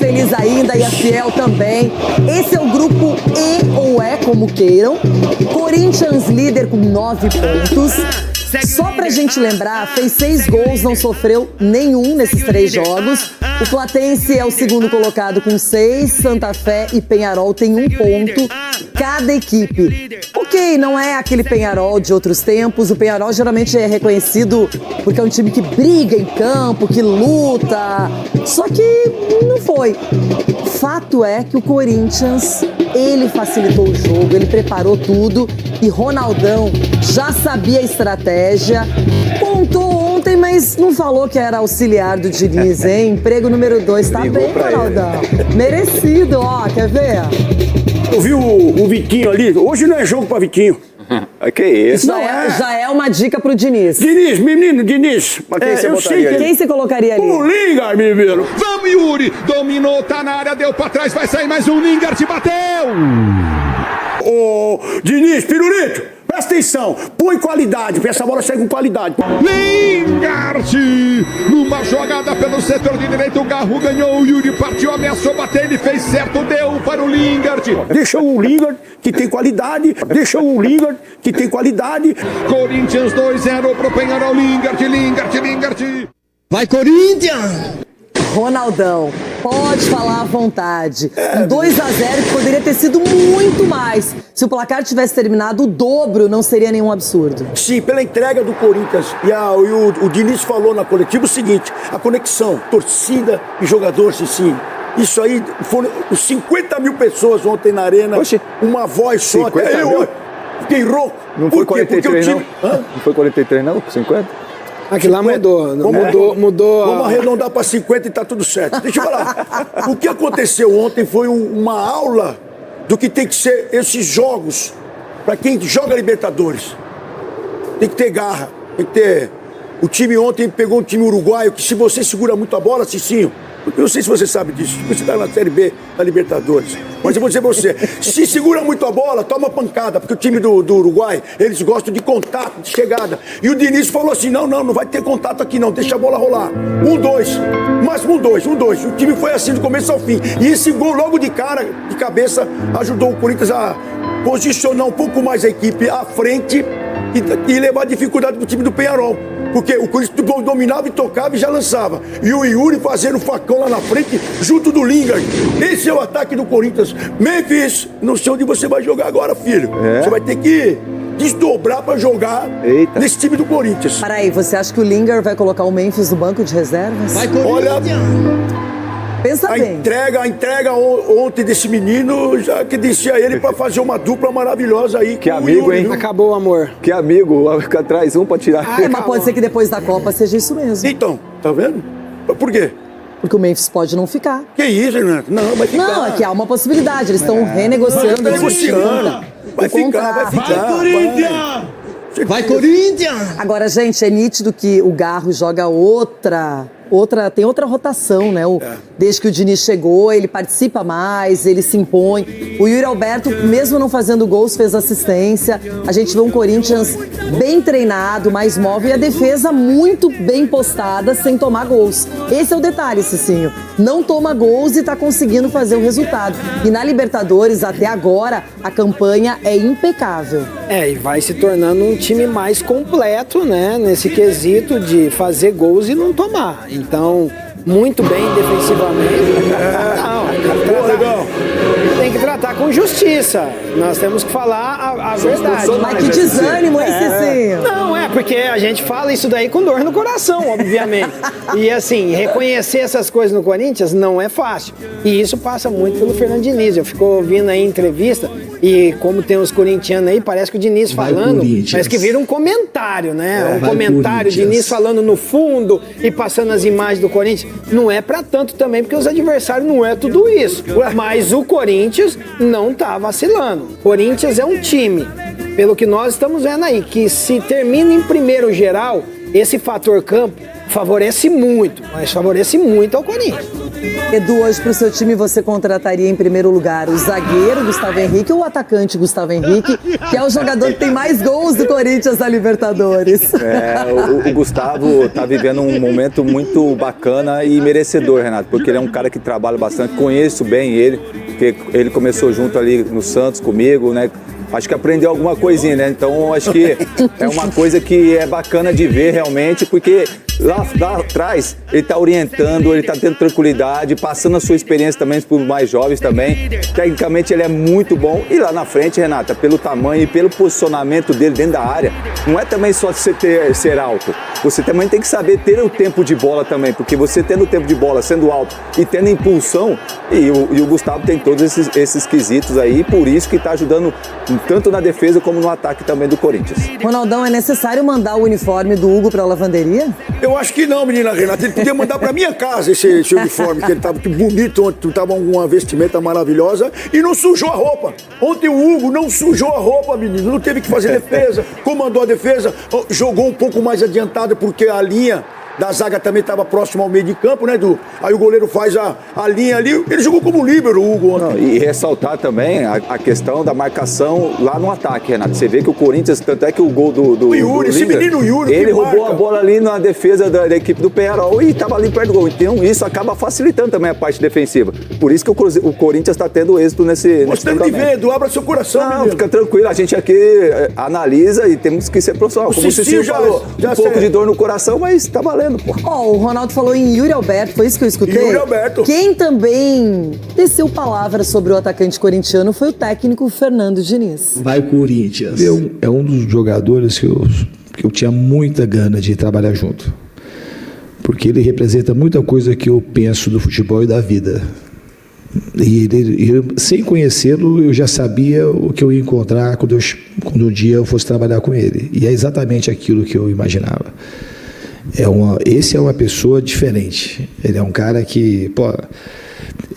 feliz ainda e a Fiel também. Esse é o grupo E ou E, como queiram. Corinthians líder com 9 pontos. Só pra gente lembrar, fez 6 gols, não sofreu nenhum nesses 3 jogos. O Platense é o segundo colocado com 6, Santa Fé e Peñarol tem 1 ponto cada equipe. Ok, não é aquele Peñarol de outros tempos, o Peñarol geralmente é reconhecido porque é um time que briga em campo, que luta, só que não foi. Fato é que o Corinthians, ele facilitou o jogo, ele preparou tudo e Ronaldão já sabia a estratégia, contou ontem, mas não falou que era auxiliar do Diniz, hein? Emprego número 2, tá bem, Ronaldão. Merecido, ó, quer ver? Eu vi o Vitinho ali, hoje não é jogo pra Vitinho. Que isso? Já é uma dica pro Diniz. Diniz, menino, Diniz. Mas quem você botaria ali? Quem você colocaria ali? O Lingard, menino. Vamos, Yuri! Dominou, tá na área, deu pra trás, vai sair mais um. Lingard bateu! Ô, Diniz, Pirulito, presta atenção. Põe qualidade, porque essa bola chega com qualidade. Lingard! Numa jogada pelo setor de direito, o Garro ganhou, o Yuri partiu, ameaçou bater, ele fez certo, deu para o Lingard. Deixa o Lingard, que tem qualidade. Deixa o Lingard, que tem qualidade. Corinthians 2-0 pro Peñarol, Lingard. Vai, Corinthians! Ronaldão, pode falar à vontade. Um 2-0 que poderia ter sido muito mais. Se o placar tivesse terminado o dobro, não seria nenhum absurdo. Sim, pela entrega do Corinthians. E o Diniz falou na coletiva o seguinte: a conexão, torcida e jogador, sim. Isso aí, foram 50 mil pessoas ontem na arena. Oxi. Uma voz só. 50 mil? Fiquei rouco. Não foi 43 Porque o time... não? Não foi 43 não? 50? Aquilo lá mudou. Mudou. Vamos arredondar para 50 e tá tudo certo. Deixa eu falar. O que aconteceu ontem foi uma aula do que tem que ser esses jogos para quem joga Libertadores. Tem que ter garra, tem que ter... O time ontem pegou um time uruguaio que, se você segura muito a bola, Cicinho, eu não sei se você sabe disso, você está na Série B da Libertadores, mas eu vou dizer pra você, se segura muito a bola, toma pancada, porque o time do Uruguai, eles gostam de contato, de chegada. E o Diniz falou assim, não vai ter contato aqui não, deixa a bola rolar. 1-2, máximo 1-2. O time foi assim do começo ao fim. E esse gol logo de cara, de cabeça, ajudou o Corinthians a posicionar um pouco mais a equipe à frente e levar dificuldade pro time do Peñarol. Porque o Corinthians dominava e tocava e já lançava. E o Yuri fazendo o facão lá na frente, junto do Lingard. Esse é o ataque do Corinthians. Memphis, não sei onde você vai jogar agora, filho. Você vai ter que desdobrar pra jogar nesse time do Corinthians. Peraí, você acha que o Lingard vai colocar o Memphis no banco de reservas? Vai, Corinthians! Olha, pensa bem. A entrega ontem desse menino, já que disse a ele pra fazer uma dupla maravilhosa aí. Que amigo, hein? Acabou o amor. Que amigo, traz um pra tirar. Mas pode ser que depois da Copa seja isso mesmo. Então, tá vendo? Por quê? Porque o Memphis pode não ficar. Que isso, Renato? Não, vai ficar. Não, é que há uma possibilidade. Eles estão renegociando. Vai ficar. Vai, Corinthians! Vai, Corinthians! Agora, gente, é nítido que o Garro joga tem outra rotação, né? Desde que o Diniz chegou, ele participa mais, ele se impõe. O Yuri Alberto, mesmo não fazendo gols, fez assistência. A gente vê um Corinthians bem treinado, mais móvel e a defesa muito bem postada, sem tomar gols. Esse é o detalhe, Cicinho. Não toma gols e tá conseguindo fazer o resultado. E na Libertadores, até agora, a campanha é impecável. E vai se tornando um time mais completo, né? Nesse quesito de fazer gols e não tomar. Então, muito bem defensivamente. Tem que tratar com justiça. Nós temos que falar a verdade. Mas que desânimo, hein, Cicinho? Não, porque a gente fala isso daí com dor no coração, obviamente. E assim, reconhecer essas coisas no Corinthians não é fácil. E isso passa muito pelo Fernando Diniz. Eu fico ouvindo aí entrevista e como tem os corintianos aí, parece que o Diniz falando, parece que vira um comentário, né? Um comentário, Diniz falando no fundo e passando as imagens do Corinthians. Não é pra tanto também, porque os adversários não é tudo isso. Mas o Corinthians não tá vacilando. Corinthians é um time, pelo que nós estamos vendo aí, que se termina em primeiro geral, esse fator campo favorece muito, mas favorece muito ao Corinthians. Edu, hoje pro seu time você contrataria em primeiro lugar o zagueiro Gustavo Henrique ou o atacante Gustavo Henrique, que é o jogador que tem mais gols do Corinthians na Libertadores? O Gustavo tá vivendo um momento muito bacana e merecedor, Renato, porque ele é um cara que trabalha bastante, conheço bem ele, porque ele começou junto ali no Santos comigo, né? Acho que aprendeu alguma coisinha, né? Então, acho que é uma coisa que é bacana de ver realmente, porque lá atrás ele está orientando, ele está tendo tranquilidade, passando a sua experiência também para os mais jovens também. Tecnicamente ele é muito bom. E lá na frente, Renata, pelo tamanho e pelo posicionamento dele dentro da área, não é também só você ser alto. Você também tem que saber ter o tempo de bola também, porque você tendo o tempo de bola, sendo alto e tendo impulsão, e o Gustavo tem todos esses quesitos aí, por isso que está ajudando tanto na defesa como no ataque também do Corinthians. Ronaldão, é necessário mandar o uniforme do Hugo para a lavanderia? Eu acho que não, menina Renata. Ele podia mandar pra minha casa esse uniforme, que ele tava que bonito ontem, tava uma vestimenta maravilhosa e não sujou a roupa. Ontem o Hugo não sujou a roupa, menino. Não teve que fazer defesa, comandou a defesa, jogou um pouco mais adiantado porque a linha da zaga também estava próximo ao meio de campo, né, Edu? Aí o goleiro faz a linha ali, ele jogou como líbero, o Hugo, ontem. Não, e ressaltar também a questão da marcação lá no ataque, Renato. Você vê que o Corinthians, tanto é que o gol do Yuri, esse menino Yuri, ele roubou a bola ali na defesa da equipe do Peñarol e estava ali perto do gol. Então isso acaba facilitando também a parte defensiva. Por isso que o Corinthians está tendo êxito nesse Gostando de ver, Edu, abra seu coração, Não, menino. fica tranquilo, a gente aqui analisa e temos que ser profissional. Como o Cicinho falou, um pouco de dor no coração, mas tá valendo, pô. Ó, o Ronaldo falou em Yuri Alberto, foi isso que eu escutei? Yuri Alberto. Quem também teceu palavras sobre o atacante corintiano foi o técnico Fernando Diniz. Vai Corinthians. É um dos jogadores que eu tinha muita gana de trabalhar junto. Porque ele representa muita coisa que eu penso do futebol e da vida. E sem conhecê-lo, eu já sabia o que eu ia encontrar quando um dia eu fosse trabalhar com ele. E é exatamente aquilo que eu imaginava. Esse é uma pessoa diferente. Ele é um cara que,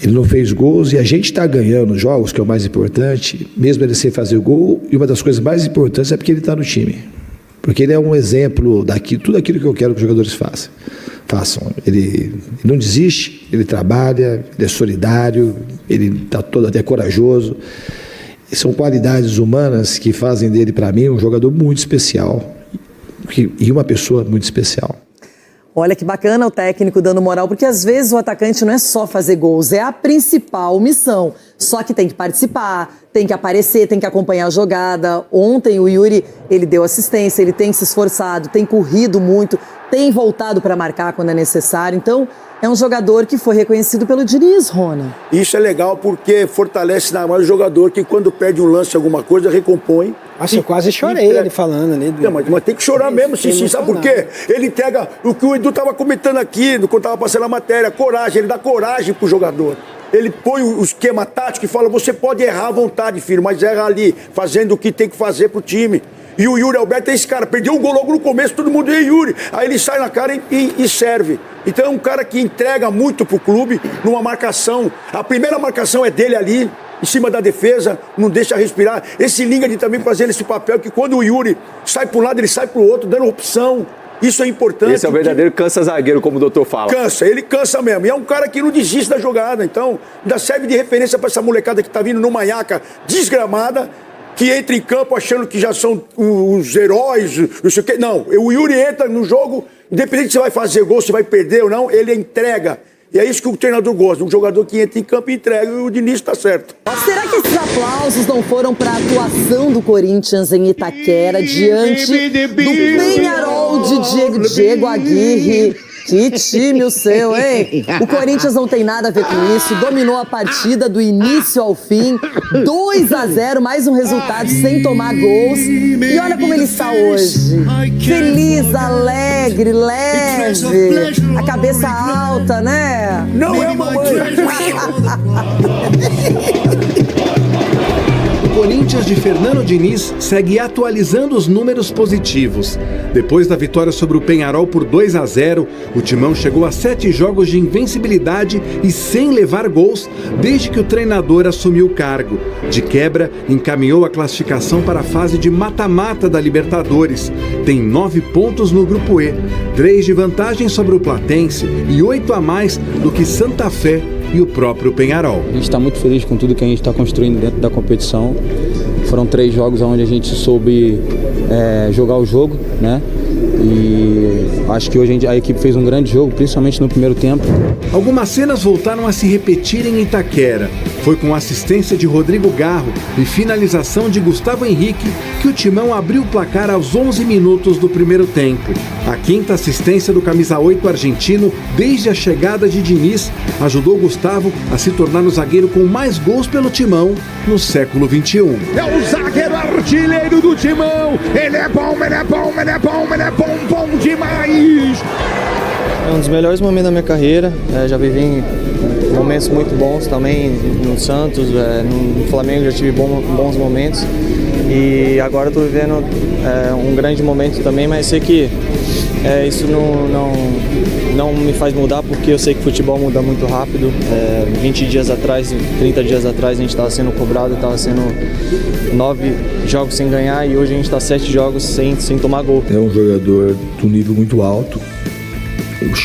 ele não fez gols e a gente está ganhando jogos, que é o mais importante, mesmo ele sem fazer gol, e uma das coisas mais importantes é porque ele está no time. Porque ele é um exemplo tudo aquilo que eu quero que os jogadores façam. Ele não desiste, ele trabalha, ele é solidário, ele está todo até corajoso. E são qualidades humanas que fazem dele, para mim, um jogador muito especial. E uma pessoa muito especial. Olha que bacana o técnico dando moral, porque às vezes o atacante não é só fazer gols, é a principal missão. Só que tem que participar, tem que aparecer, tem que acompanhar a jogada. Ontem o Yuri, ele deu assistência, ele tem se esforçado, tem corrido muito, tem voltado para marcar quando é necessário. Então, é um jogador que foi reconhecido pelo Diniz, Rona. Isso é legal porque fortalece mais o jogador que quando perde um lance, alguma coisa, recompõe. Nossa, eu quase chorei ele falando ali. Não, mas tem que chorar mesmo, sim, sabe por quê? Ele entrega o que o Edu estava comentando aqui, quando estava passando a matéria, coragem, ele dá coragem pro jogador. Ele põe o esquema tático e fala, você pode errar à vontade, filho, mas erra ali, fazendo o que tem que fazer pro time. E o Yuri Alberto é esse cara, perdeu um gol logo no começo, todo mundo, e Yuri. Aí ele sai na cara e serve. Então é um cara que entrega muito pro clube numa marcação. A primeira marcação é dele ali, em cima da defesa, não deixa respirar. Esse Lingard também fazendo esse papel que quando o Yuri sai para um lado, ele sai para o outro, dando opção. Isso é importante. Esse é o verdadeiro cansa-zagueiro, como o doutor fala. Cansa, ele cansa mesmo. E é um cara que não desiste da jogada. Então, ainda serve de referência para essa molecada que tá vindo numa nhaca desgramada, que entra em campo achando que já são os heróis, não sei o quê. Não, o Yuri entra no jogo, independente se vai fazer gol, se vai perder ou não, ele entrega. E é isso que o treinador gosta, um jogador que entra em campo e entrega, e o Diniz está certo. Será que esses aplausos não foram para a atuação do Corinthians em Itaquera diante do Peñarol de Diego Aguirre? Que time o seu, hein? O Corinthians não tem nada a ver com isso, dominou a partida do início ao fim, 2-0, mais um resultado sem tomar gols. E olha como ele está hoje, feliz, alegre, leve, a cabeça alta, né? Não é mamãe. O Corinthians de Fernando Diniz segue atualizando os números positivos. Depois da vitória sobre o Peñarol por 2-0, o Timão chegou a 7 jogos de invencibilidade e sem levar gols desde que o treinador assumiu o cargo. De quebra, encaminhou a classificação para a fase de mata-mata da Libertadores. Tem 9 pontos no Grupo E, 3 de vantagem sobre o Platense e 8 a mais do que Santa Fé e o próprio Peñarol. A gente está muito feliz com tudo que a gente está construindo dentro da competição. Foram 3 jogos onde a gente soube jogar o jogo, né? E acho que hoje a equipe fez um grande jogo, principalmente no primeiro tempo. Algumas cenas voltaram a se repetir em Itaquera. Foi com assistência de Rodrigo Garro e finalização de Gustavo Henrique que o Timão abriu o placar aos 11 minutos do primeiro tempo. A 5ª assistência do camisa 8 argentino desde a chegada de Diniz ajudou Gustavo a se tornar o zagueiro com mais gols pelo Timão no século XXI. É o zagueiro artilheiro do Timão. Ele é bom, ele é bom, ele é bom, ele é bom, bom demais. É um dos melhores momentos da minha carreira. Já vivi momentos muito bons também no Santos, no Flamengo já tive bons momentos. E agora estou vivendo um grande momento também, mas sei que isso não me faz mudar, porque eu sei que o futebol muda muito rápido. 20 dias atrás, 30 dias atrás, a gente estava sendo cobrado, estava sendo 9 jogos sem ganhar e hoje a gente está 7 jogos sem tomar gol. É um jogador de um nível muito alto.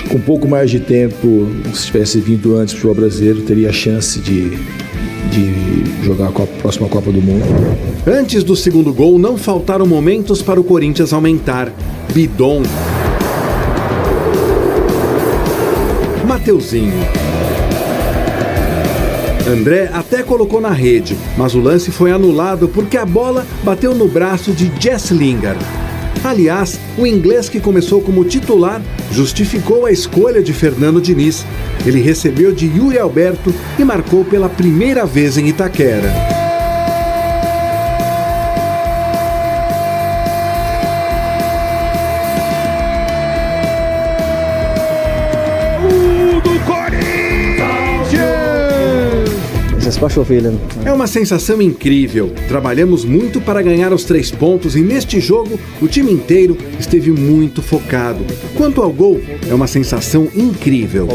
Com um pouco mais de tempo, se tivesse vindo antes para o futebol brasileiro, teria a chance de jogar a próxima Copa do Mundo. Antes do segundo gol, não faltaram momentos para o Corinthians aumentar. Bidon. Mateuzinho. André até colocou na rede, mas o lance foi anulado porque a bola bateu no braço de Jess Lingard. Aliás, o inglês que começou como titular justificou a escolha de Fernando Diniz. Ele recebeu de Yuri Alberto e marcou pela primeira vez em Itaquera. É uma sensação incrível. Trabalhamos muito para ganhar os 3 pontos e neste jogo o time inteiro esteve muito focado. Quanto ao gol, é uma sensação incrível.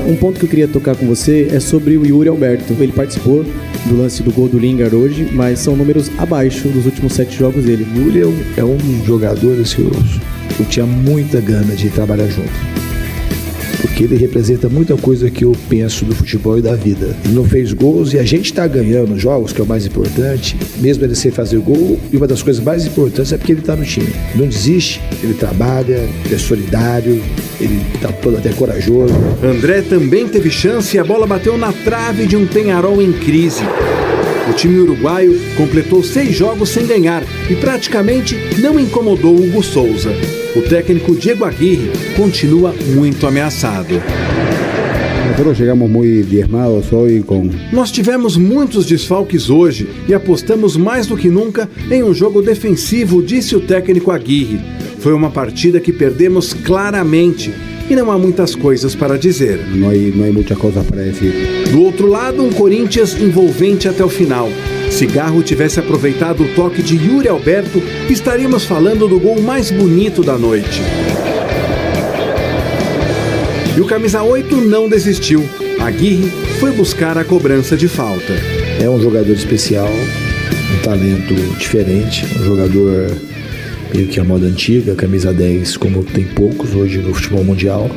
Um ponto que eu queria tocar com você é sobre o Yuri Alberto. Ele participou do lance do gol do Lingard hoje, mas são números abaixo dos últimos 7 jogos dele. O Yuri é um dos jogadores que eu tinha muita gana de trabalhar junto. Porque ele representa muita coisa que eu penso do futebol e da vida. Ele não fez gols e a gente está ganhando jogos, que é o mais importante, mesmo ele sem fazer gol, e uma das coisas mais importantes é porque ele está no time. Não desiste, ele trabalha, ele é solidário, ele está todo até corajoso. André também teve chance e a bola bateu na trave de um Peñarol em crise. O time uruguaio completou 6 jogos sem ganhar e praticamente não incomodou Hugo Souza. O técnico Diego Aguirre continua muito ameaçado. Nós tivemos muitos desfalques hoje e apostamos mais do que nunca em um jogo defensivo, disse o técnico Aguirre. Foi uma partida que perdemos claramente e não há muitas coisas para dizer. Do outro lado, um Corinthians envolvente até o final. Se Garro tivesse aproveitado o toque de Yuri Alberto, estaríamos falando do gol mais bonito da noite. E o camisa 8 não desistiu. Aguirre foi buscar a cobrança de falta. É um jogador especial, um talento diferente, um jogador meio que a moda antiga, camisa 10, como tem poucos hoje no futebol mundial.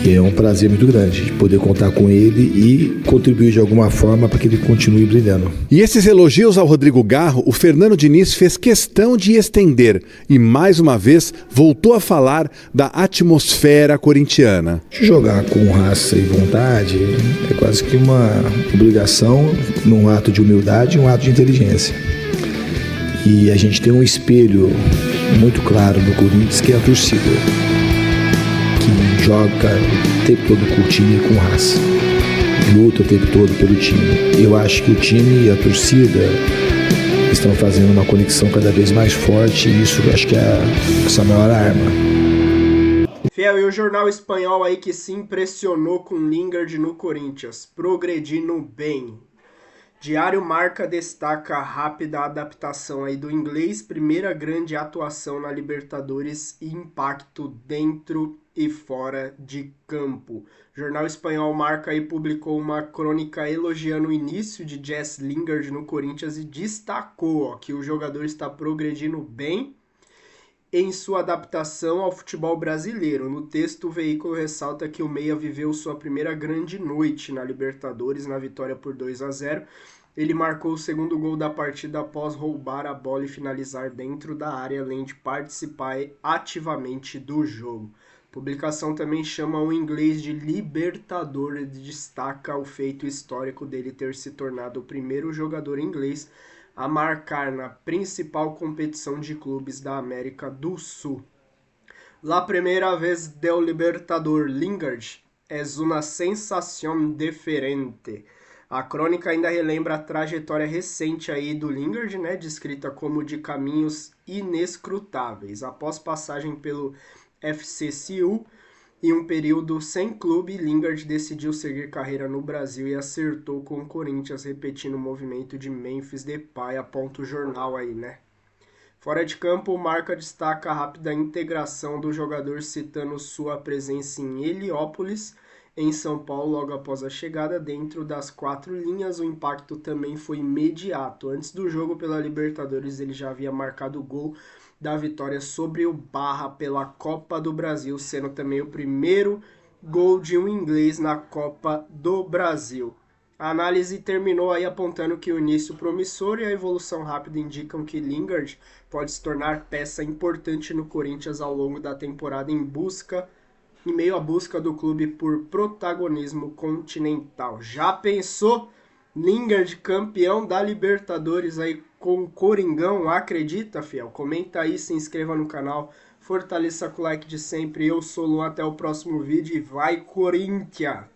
E é um prazer muito grande de poder contar com ele e contribuir de alguma forma para que ele continue brilhando. E esses elogios ao Rodrigo Garro, o Fernando Diniz fez questão de estender e, mais uma vez, voltou a falar da atmosfera corintiana. Jogar com raça e vontade é quase que uma obrigação, num ato de humildade e um ato de inteligência. E a gente tem um espelho muito claro no Corinthians, que é a torcida, que joga o tempo todo com o time e com raça, luta o tempo todo pelo time. Eu acho que o time e a torcida estão fazendo uma conexão cada vez mais forte e isso eu acho que é essa maior arma. Fiel, e o jornal espanhol aí que se impressionou com Lingard no Corinthians, progredindo bem. Diário Marca destaca a rápida adaptação aí do inglês, primeira grande atuação na Libertadores e impacto dentro e fora de campo. O jornal espanhol Marca aí publicou uma crônica elogiando o início de Jesse Lingard no Corinthians e destacou que o jogador está progredindo bem em sua adaptação ao futebol brasileiro. No texto, o veículo ressalta que o meia viveu sua primeira grande noite na Libertadores, na vitória por 2-0. Ele marcou o segundo gol da partida após roubar a bola e finalizar dentro da área, além de participar ativamente do jogo. A publicação também chama o inglês de libertador e destaca o feito histórico dele ter se tornado o primeiro jogador inglês a marcar na principal competição de clubes da América do Sul. La primeira vez del Libertador Lingard es una sensación diferente. A crônica ainda relembra a trajetória recente aí do Lingard, né, descrita como de caminhos inescrutáveis. Após passagem pelo FC Seul e um período sem clube, Lingard decidiu seguir carreira no Brasil e acertou com o Corinthians, repetindo o movimento de Memphis Depay, aponta o jornal aí, né? Fora de campo, o Marca destaca a rápida integração do jogador, citando sua presença em Heliópolis, em São Paulo, logo após a chegada. Dentro das 4 linhas, o impacto também foi imediato. Antes do jogo pela Libertadores, ele já havia marcado o gol da vitória sobre o Barra pela Copa do Brasil, sendo também o primeiro gol de um inglês na Copa do Brasil. A análise terminou aí apontando que o início promissor e a evolução rápida indicam que Lingard pode se tornar peça importante no Corinthians ao longo da temporada em meio à busca do clube por protagonismo continental. Já pensou? Lingard campeão da Libertadores aí com o Coringão, acredita, fiel? Comenta aí, se inscreva no canal, fortaleça com o like de sempre. Eu sou o Luan, até o próximo vídeo e vai Corinthians!